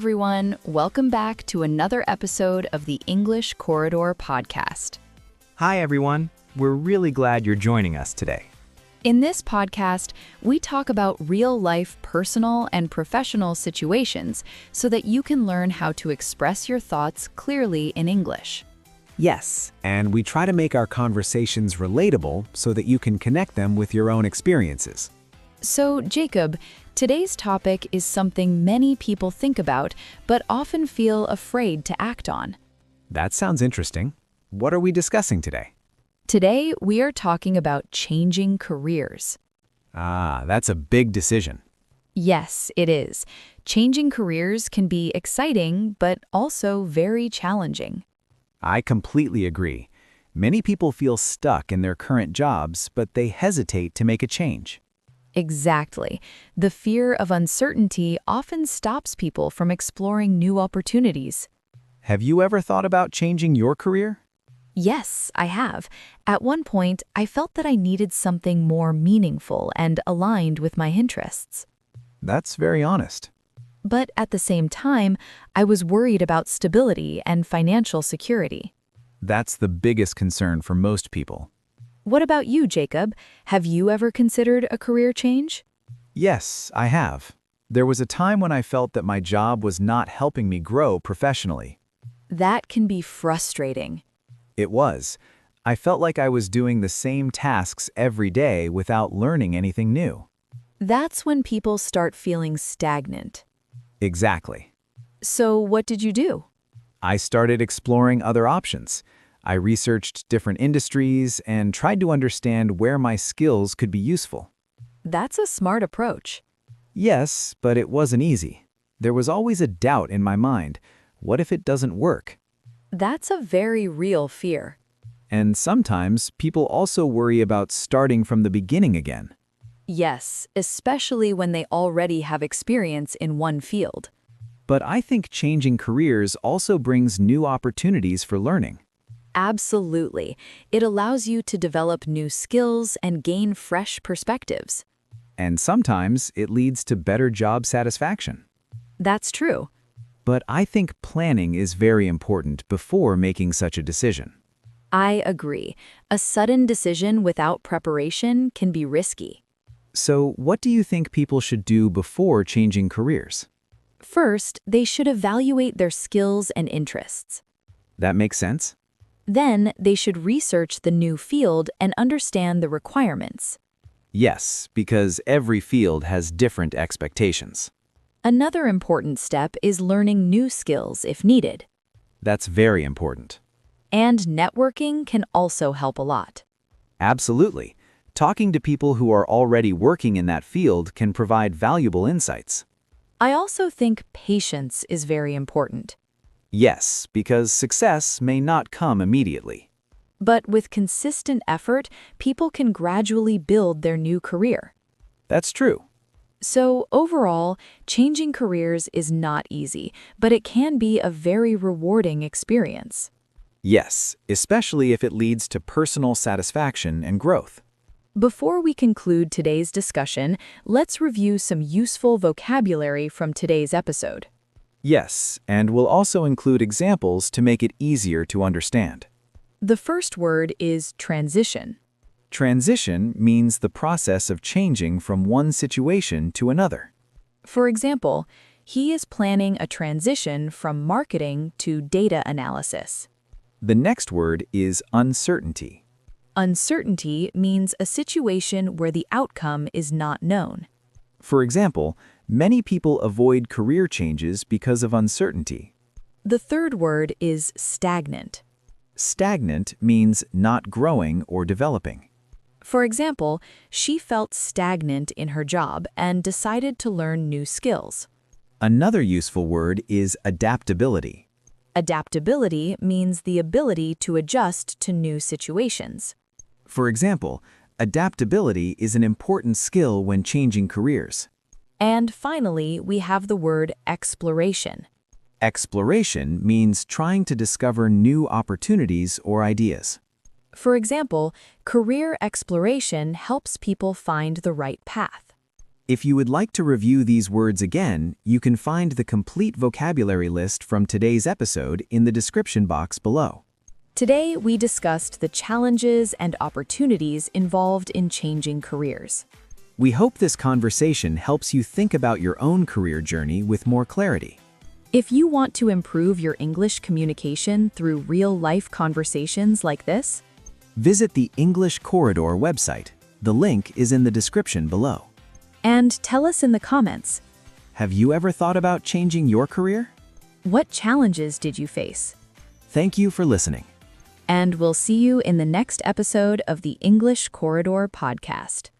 everyone. Welcome back to another episode of the English Corridor podcast. Hi, everyone. We're really glad you're joining us today. In this podcast, we talk about real-life personal and professional situations so that you can learn how to express your thoughts clearly in English. Yes, and we try to make our conversations relatable so that you can connect them with your own experiences. So, Jacob, today's topic is something many people think about but often feel afraid to act on. That sounds interesting. What are we discussing today? Today, we are talking about changing careers. That's a big decision. Yes, it is. Changing careers can be exciting, but also very challenging. I completely agree. Many people feel stuck in their current jobs, but they hesitate to make a change. Exactly. The fear of uncertainty often stops people from exploring new opportunities. Have you ever thought about changing your career? Yes, I have. At one point, I felt that I needed something more meaningful and aligned with my interests. That's very honest. But at the same time, I was worried about stability and financial security. That's the biggest concern for most people. What about you, Jacob? Have you ever considered a career change? Yes, I have. There was a time when I felt that my job was not helping me grow professionally. That can be frustrating. It was. I felt like I was doing the same tasks every day without learning anything new. That's when people start feeling stagnant. Exactly. So what did you do? I started exploring other options. I researched different industries and tried to understand where my skills could be useful. That's a smart approach. Yes, but it wasn't easy. There was always a doubt in my mind. What if it doesn't work? That's a very real fear. And sometimes people also worry about starting from the beginning again. Yes, especially when they already have experience in one field. But I think changing careers also brings new opportunities for learning. Absolutely. It allows you to develop new skills and gain fresh perspectives. And sometimes it leads to better job satisfaction. That's true. But I think planning is very important before making such a decision. I agree. A sudden decision without preparation can be risky. So, what do you think people should do before changing careers? First, they should evaluate their skills and interests. That makes sense? Then, they should research the new field and understand the requirements. Yes, because every field has different expectations. Another important step is learning new skills if needed. That's very important. And networking can also help a lot. Absolutely. Talking to people who are already working in that field can provide valuable insights. I also think patience is very important. Yes, because success may not come immediately. But with consistent effort, people can gradually build their new career. That's true. So overall, changing careers is not easy, but it can be a very rewarding experience. Yes, especially if it leads to personal satisfaction and growth. Before we conclude today's discussion, let's review some useful vocabulary from today's episode. Yes, and we'll also include examples to make it easier to understand. The first word is transition. Transition means the process of changing from one situation to another. For example, he is planning a transition from marketing to data analysis. The next word is uncertainty. Uncertainty means a situation where the outcome is not known. For example, many people avoid career changes because of uncertainty. The third word is stagnant. Stagnant means not growing or developing. For example, she felt stagnant in her job and decided to learn new skills. Another useful word is adaptability. Adaptability means the ability to adjust to new situations. For example, adaptability is an important skill when changing careers. And finally, we have the word exploration. Exploration means trying to discover new opportunities or ideas. For example, career exploration helps people find the right path. If you would like to review these words again, you can find the complete vocabulary list from today's episode in the description box below. Today, we discussed the challenges and opportunities involved in changing careers. We hope this conversation helps you think about your own career journey with more clarity. If you want to improve your English communication through real-life conversations like this, visit the English Corridor website. The link is in the description below. and tell us in the comments, Have you ever thought about changing your career? what challenges did you face? Thank you for listening. And we'll see you in the next episode of the English Corridor podcast.